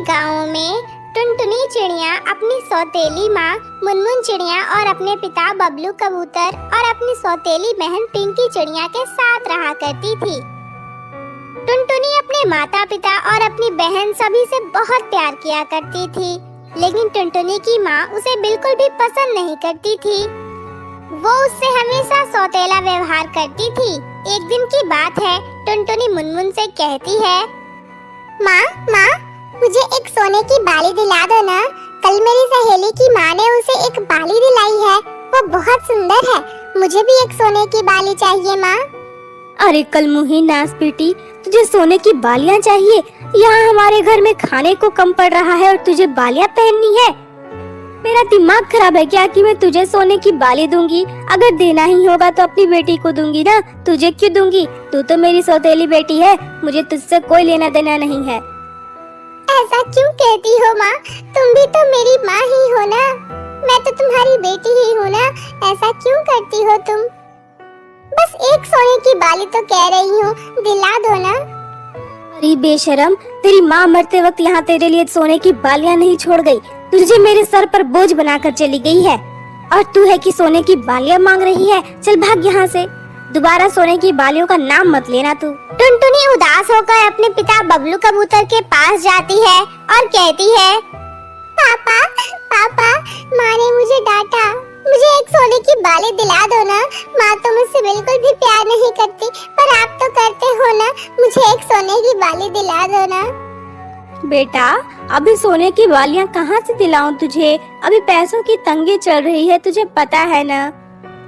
एक गांव में टुनटुनी चिड़िया अपनी सौतेली माँ मुनमुन चिड़िया और अपने पिता बबलू कबूतर और अपनी सौतेली बहन पिंकी चिड़िया के साथ रहा करती थी। टुनटुनी अपने माता पिता और अपनी बहन सभी से बहुत प्यार किया करती थी, लेकिन टुनटुनी की माँ उसे बिल्कुल भी पसंद नहीं करती थी। वो उससे हमेशा सौतेला व्यवहार करती थी। एक दिन की बात है, टुनटुनी मुनमुन से कहती है, माँ माँ मुझे एक सोने की बाली दिला दो ना। कल मेरी सहेली की माँ ने उसे एक बाली दिलाई है, वो बहुत सुंदर है। मुझे भी एक सोने की बाली चाहिए माँ। अरे कल मुही नास बेटी, तुझे सोने की बालियां चाहिए? यहाँ हमारे घर में खाने को कम पड़ रहा है और तुझे बालियां पहननी है? मेरा दिमाग खराब है क्या कि मैं तुझे सोने की बाली दूंगी? अगर देना ही होगा तो अपनी बेटी को दूंगी ना, तुझे क्यों दूंगी? तू तो मेरी सौतेली बेटी है, मुझे तुझसे कोई लेना देना नहीं है। ऐसा क्यों कहती हो माँ? तुम भी तो मेरी माँ ही हो ना। मैं तो तुम्हारी बेटी ही हूँ ना। ऐसा क्यों करती हो तुम? बस एक सोने की बाली तो कह रही हूँ, दिला दो ना। अरे बेशरम, तेरी माँ मरते वक्त यहाँ तेरे लिए सोने की बालियां नहीं छोड़ गई, तुझे मेरे सर पर बोझ बनाकर चली गई है। और तू है कि सोने की बालियां मांग रही है? चल भाग यहाँ से, दोबारा सोने की बालियों का नाम मत लेना तू। टुनटुनी उदास होकर अपने पिता बबलू कबूतर के पास जाती है और कहती है, पापा पापा माँ ने मुझे डांटा, मुझे एक सोने की बाली दिला दो ना। माँ तो मुझसे बिल्कुल भी प्यार नहीं करती, पर आप तो करते हो ना। मुझे एक सोने की बाली दिला दो ना। बेटा, अभी सोने की बालियां कहाँ से दिलाऊं तुझे? अभी पैसों की तंगी चल रही है, तुझे पता है ना।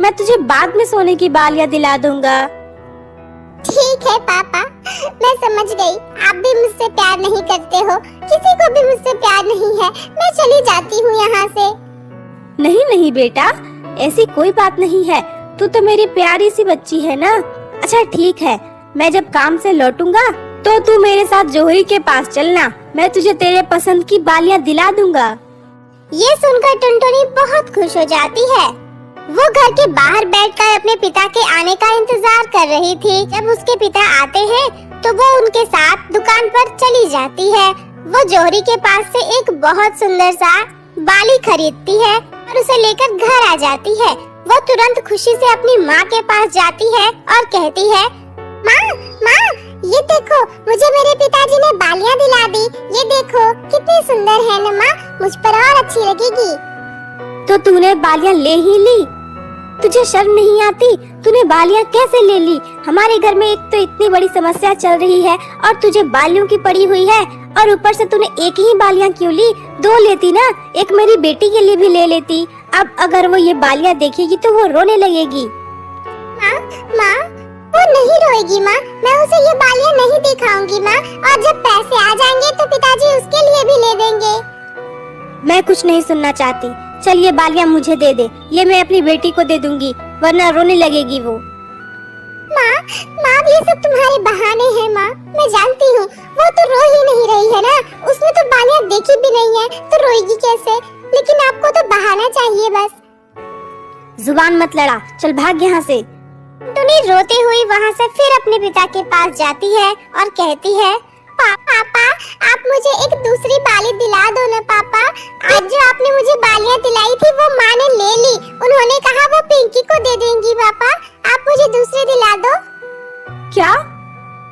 मैं तुझे बाद में सोने की बालियां दिला दूंगा। ठीक है पापा, मैं समझ गई। आप भी मुझसे प्यार नहीं करते हो, किसी को भी मुझसे प्यार नहीं है। मैं चली जाती हूँ यहाँ से। नहीं नहीं बेटा, ऐसी कोई बात नहीं है, तू तो मेरी प्यारी सी बच्ची है ना। अच्छा ठीक है, मैं जब काम से लौटूंगा तो तू मेरे साथ जोहरी के पास चलना, मैं तुझे तेरे पसंद की बालियां दिला दूंगा। ये सुनकर टुनटुनी बहुत खुश हो जाती है। वो घर के बाहर बैठकर अपने पिता के आने का इंतजार कर रही थी। जब उसके पिता आते हैं तो वो उनके साथ दुकान पर चली जाती है। वो जोहरी के पास से एक बहुत सुंदर सा बाली खरीदती है और उसे लेकर घर आ जाती है। वो तुरंत खुशी से अपनी माँ के पास जाती है और कहती है, माँ माँ ये देखो, मुझे मेरे पिताजी ने बालियाँ दिला दी। ये देखो कितनी सुंदर है ना माँ, मुझ पर और अच्छी लगेगी। तो तूने बालियां ले ही ली? तुझे शर्म नहीं आती? तूने बालियां कैसे ले ली? हमारे घर में एक तो इतनी बड़ी समस्या चल रही है और तुझे बालियों की पड़ी हुई है, और ऊपर से तूने एक ही बालियां क्यों ली? दो लेती ना, एक मेरी बेटी के लिए भी ले लेती। अब अगर वो ये बालियां देखेगी तो वो रोने लगेगी। माँ माँ वो नहीं रोएगी माँ, मैं उसे ये बालियां नहीं दिखाऊंगी माँ। और जब पैसे आ जाएंगे तो पिताजी उसके लिए भी ले देंगे। मैं कुछ नहीं सुनना चाहती, चल ये बालियां मुझे दे दे, ये मैं अपनी बेटी को दे दूंगी, वरना रोने लगेगी वो। माँ माँ ये सब तुम्हारे बहाने हैं माँ, मैं जानती हूँ। वो तो रो ही नहीं रही है ना, उसने तो बालियां देखी भी नहीं है, तो रोएगी कैसे? लेकिन आपको तो बहाना चाहिए बस। जुबान मत लड़ा, चल भाग यहाँ से। टुनी रोते हुई वहाँ से फिर अपने पिता के पास जाती है और कहती है, पापा आप मुझे एक दूसरी बाली दिला दो ना पापा। आज जो आपने मुझे बालियां दिलाई थी वो माँ ने ले ली, उन्होंने कहा वो पिंकी को दे देंगी। पापा आप मुझे दूसरी दिला दो। क्या?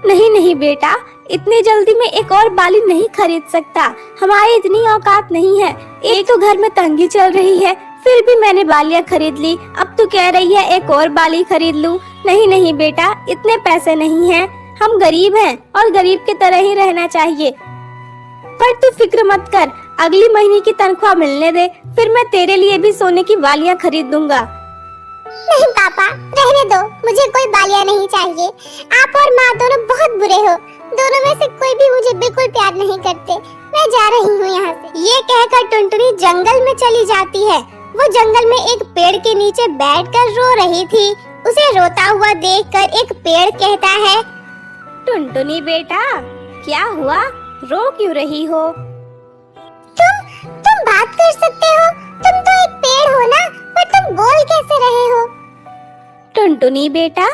नहीं नहीं बेटा, इतनी जल्दी में एक और बाली नहीं खरीद सकता, हमारी इतनी औकात नहीं है। एक तो घर में तंगी चल रही है, फिर भी मैंने बालियां खरीद ली, अब तू कह रही है एक और बाली खरीद लूं? नहीं नहीं बेटा, इतने पैसे नहीं हैं, हम गरीब हैं और गरीब की तरह ही रहना चाहिए। पर तू फिक्र मत कर, अगली महीने की तनख्वाह मिलने दे, फिर मैं तेरे लिए भी सोने की बालियां खरीद दूंगा। नहीं पापा रहने दो, मुझे कोई बालियां नहीं चाहिए। आप और माँ दोनों बहुत बुरे हो, दोनों में से कोई भी मुझे बिल्कुल प्यार नहीं करते। मैं जा रही हूँ यहाँ से। ये कहकर टुनटुनी जंगल में चली जाती है। वो जंगल में एक पेड़ के नीचे बैठकर रो रही थी। उसे रोता हुआ देखकर एक पेड़ कहता है, टुनटुनी बेटा, क्या हुआ? रो क्यों रही हो? तुम बात कर सकते हो? तुम तो एक पेड़ हो ना, पर तुम बोल कैसे रहे हो? टुनटुनी बेटा,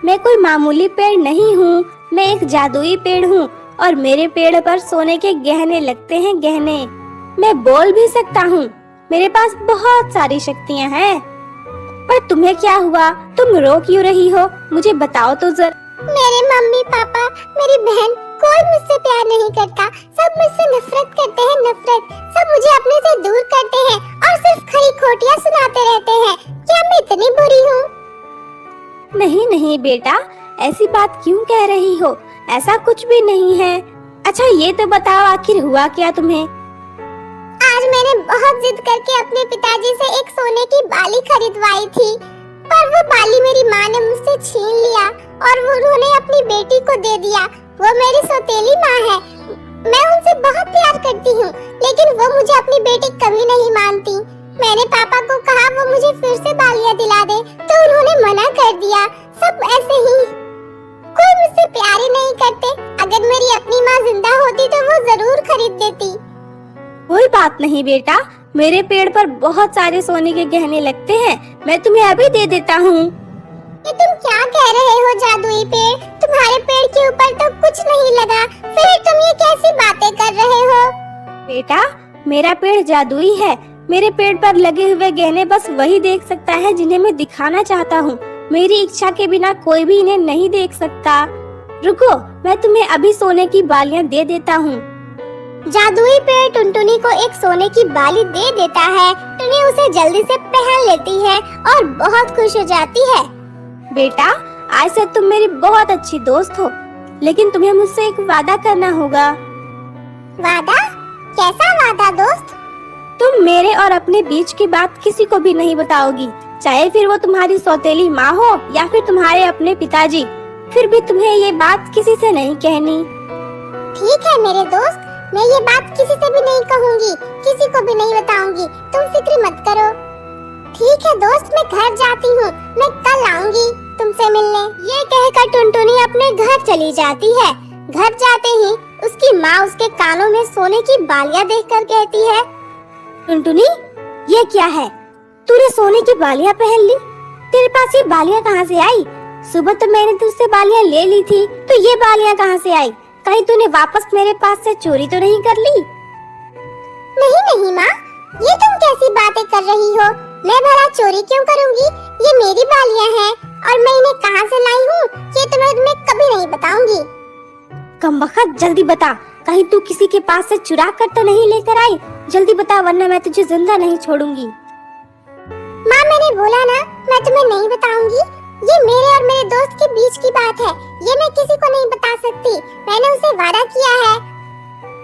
मैं कोई मामूली पेड़ नहीं हूँ, मैं एक जादुई पेड़ हूँ। और मेरे पेड़ पर सोने के गहने लगते हैं गहने। मैं बोल भी सकता हूँ, मेरे पास बहुत सारी शक्तियाँ हैं। पर तुम्हें क्या हुआ? तुम रो क्यों रही हो? मुझे बताओ तो जरा। मेरे मम्मी पापा, मेरी बहन, कोई मुझसे प्यार नहीं करता। सब मुझसे नफरत करते हैं, नफरत। सब मुझे अपने से दूर करते हैं और सिर्फ खरी खोटियाँ सुनाते रहते हैं। क्या मैं इतनी बुरी हूँ? नहीं नहीं बेटा, ऐसी बात क्यों कह रही हो? ऐसा कुछ भी नहीं है। अच्छा ये तो बताओ, आखिर हुआ क्या तुम्हें? आज मैंने बहुत जिद करके अपने पिताजी से एक सोने की बाली खरीदवाई थी, पर वो बाली मेरी माँ ने मुझसे छीन लिया और वो उन्होंने अपनी बेटी को दे दिया। वो मेरी सौतेली माँ है। मैं उनसे बहुत प्यार करती हूँ, लेकिन वो मुझे अपनी बेटी कभी नहीं मानती। मैंने पापा को कहा वो मुझे फिर से बालियाँ दिला दे, तो उन्होंने मना कर दिया। सब ऐसे ही, कोई मुझसे प्यार ही नहीं करते। अगर मेरी अपनी माँ जिंदा होती तो वो जरूर खरीद देती। कोई बात नहीं बेटा, मेरे पेड़ पर बहुत सारे सोने के गहने लगते हैं, मैं तुम्हें अभी दे देता हूँ। ये तुम क्या कह रहे हो जादुई पेड़? तुम्हारे पेड़ के ऊपर तो कुछ नहीं लगा, फिर तुम ये कैसी बातें कर रहे हो? बेटा, मेरा पेड़ जादुई है। मेरे पेड़ पर लगे हुए गहने बस वही देख सकता है जिन्हें मैं दिखाना चाहता हूँ। मेरी इच्छा के बिना कोई भी इन्हें नहीं देख सकता। रुको, मैं तुम्हें अभी सोने की बालियाँ दे देता हूँ। जादुई पेड़ टुनटुनी को एक सोने की बाली दे देता है। टुनी उसे जल्दी से पहन लेती है और बहुत खुश हो जाती है। बेटा, आज से तुम मेरी बहुत अच्छी दोस्त हो, लेकिन तुम्हें मुझसे एक वादा करना होगा। वादा? कैसा वादा दोस्त? तुम मेरे और अपने बीच की बात किसी को भी नहीं बताओगी, चाहे फिर वो तुम्हारी सौतेली माँ हो या फिर तुम्हारे अपने पिताजी। फिर भी तुम्हें ये बात किसी से नहीं कहनी। ठीक है मेरे दोस्त, मैं ये बात किसी से भी नहीं कहूँगी, किसी को भी नहीं बताऊंगी। तुम फिक्र मत करो। ठीक है दोस्त, मैं घर जाती हूँ। मैं कल आऊंगी तुमसे मिलने। ये कहकर टुनटुनी अपने घर चली जाती है। घर जाते ही उसकी माँ उसके कानों में सोने की बालियाँ देखकर कहती है, टुनटुनी, ये क्या है? तूने सोने की बालियाँ पहन ली? तेरे पास ये बालियाँ कहाँ से आई? सुबह तो मैंने तुझसे बालियाँ ले ली थी, तो ये बालियाँ कहाँ से आई? कहीं तूने वापस मेरे पास से चोरी तो नहीं कर ली? नहीं नहीं माँ, ये तुम कैसी बातें कर रही हो? मैं भला चोरी क्यों करूँगी? ये मेरी बालियाँ हैं और मैं इन्हें कहाँ से लाई हूँ ये तो मैं तुम्हें कभी नहीं बताऊंगी। कमबख्त, जल्दी बता, कहीं तू किसी के पास से चुरा कर तो नहीं लेकर आई? जल्दी बता, वरना मैं तुझे जिंदा नहीं छोड़ूंगी। माँ, मैंने बोला ना, मैं तुम्हें नहीं बताऊंगी। ये मेरे और मेरे दोस्त के बीच की बात है, ये मैं किसी को नहीं बता सकती। मैंने उसे वादा किया है।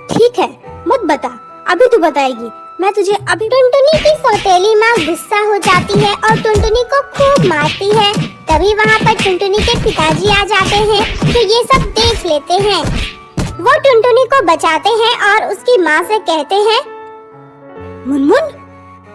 ठीक है, मत बता, अभी तू बताएगी, मैं तुझे अभी। टुनटुनी की सौतेली माँ गुस्सा हो जाती है और टुनटुनी को खूब मारती है। तभी वहाँ पर टुनटुनी के पिताजी आ जाते हैं, तो ये सब देख लेते हैं। वो टुनटुनी को बचाते हैं और उसकी माँ से कहते हैं, मुनमुन,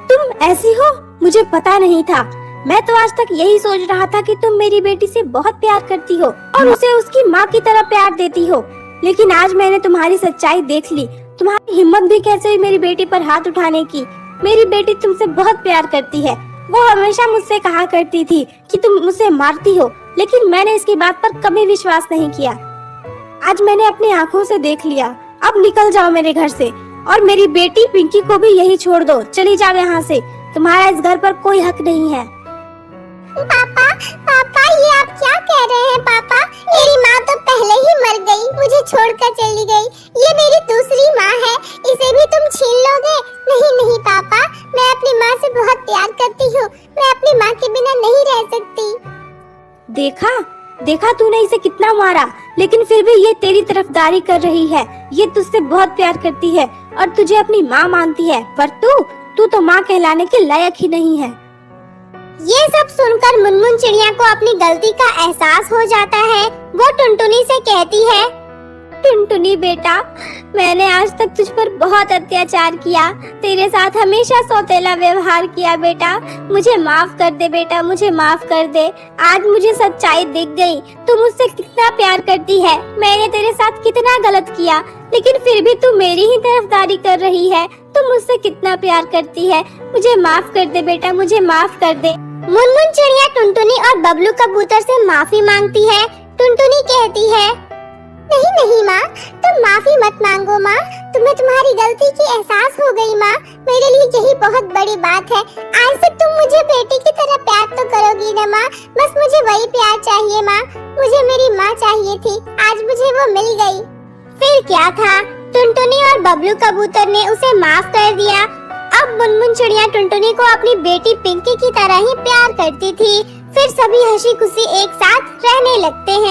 तुम ऐसी हो, मुझे पता नहीं था। मैं तो आज तक यही सोच रहा था कि तुम मेरी बेटी से बहुत प्यार करती हो और उसे उसकी माँ की तरह प्यार देती हो, लेकिन आज मैंने तुम्हारी सच्चाई देख ली। तुम्हारी हिम्मत भी कैसे हुई मेरी बेटी पर हाथ उठाने की? मेरी बेटी तुमसे बहुत प्यार करती है। वो हमेशा मुझसे कहा करती थी कि तुम मुझे मारती हो, लेकिन मैंने इसकी बात पर कभी विश्वास नहीं किया। आज मैंने अपनी आँखों से देख लिया। अब निकल जाओ मेरे घर से और मेरी बेटी पिंकी को भी यही छोड़ दो। चली जाओ यहाँ से, तुम्हारा इस घर पर कोई हक नहीं है। पापा, पापा, ये आप क्या कह रहे हैं? पापा, मेरी माँ तो पहले ही मर गई, मुझे छोड़कर चली गई। ये मेरी दूसरी माँ है, इसे भी तुम छीन लोगे? नहीं नहीं पापा, मैं अपनी माँ से बहुत प्यार करती हूँ। मैं अपनी माँ के बिना नहीं रह सकती। देखा देखा, तूने इसे कितना मारा, लेकिन फिर भी ये तेरी तरफदारी कर रही है। ये तुझसे बहुत प्यार करती है और तुझे अपनी माँ मानती है, पर तू तो माँ कहलाने के लायक ही नहीं है। ये सब सुनकर मुनमुन चिड़िया को अपनी गलती का एहसास हो जाता है। वो टुनटुनी से कहती है, टुनटुनी बेटा, मैंने आज तक तुझ पर बहुत अत्याचार किया, तेरे साथ हमेशा सौतेला व्यवहार किया बेटा। मुझे माफ कर दे बेटा, मुझे माफ कर दे। आज मुझे सच्चाई दिख गई, तू मुझसे कितना प्यार करती है। मैंने तेरे साथ कितना गलत किया, लेकिन फिर भी तू मेरी ही तरफदारी कर रही है। तू मुझसे कितना प्यार करती है, मुझे माफ कर दे बेटा, मुझे माफ कर दे। मुनमुन चिड़िया टुनटुनी और बबलू कबूतर से माफी मांगती है। टुनटुनी कहती है, नहीं नहीं माँ, तुम माफी मत मांगो माँ, तुम्हें तुम्हारी गलती की एहसास हो गई माँ। मेरे लिए यही बहुत बड़ी बात है। आज से तुम मुझे बेटी की तरह प्यार तो करोगी ना माँ? बस मुझे वही प्यार चाहिए माँ। मुझे मेरी माँ चाहिए थी, आज मुझे वो मिल गई। फिर क्या था, टुनटुनी और बबलू कबूतर ने उसे माफ कर दिया। अब मुनमुन चिड़िया टुनटुनी को अपनी बेटी पिंकी की तरह ही प्यार करती थी। फिर सभी हंसी खुशी एक साथ रहने लगते हैं।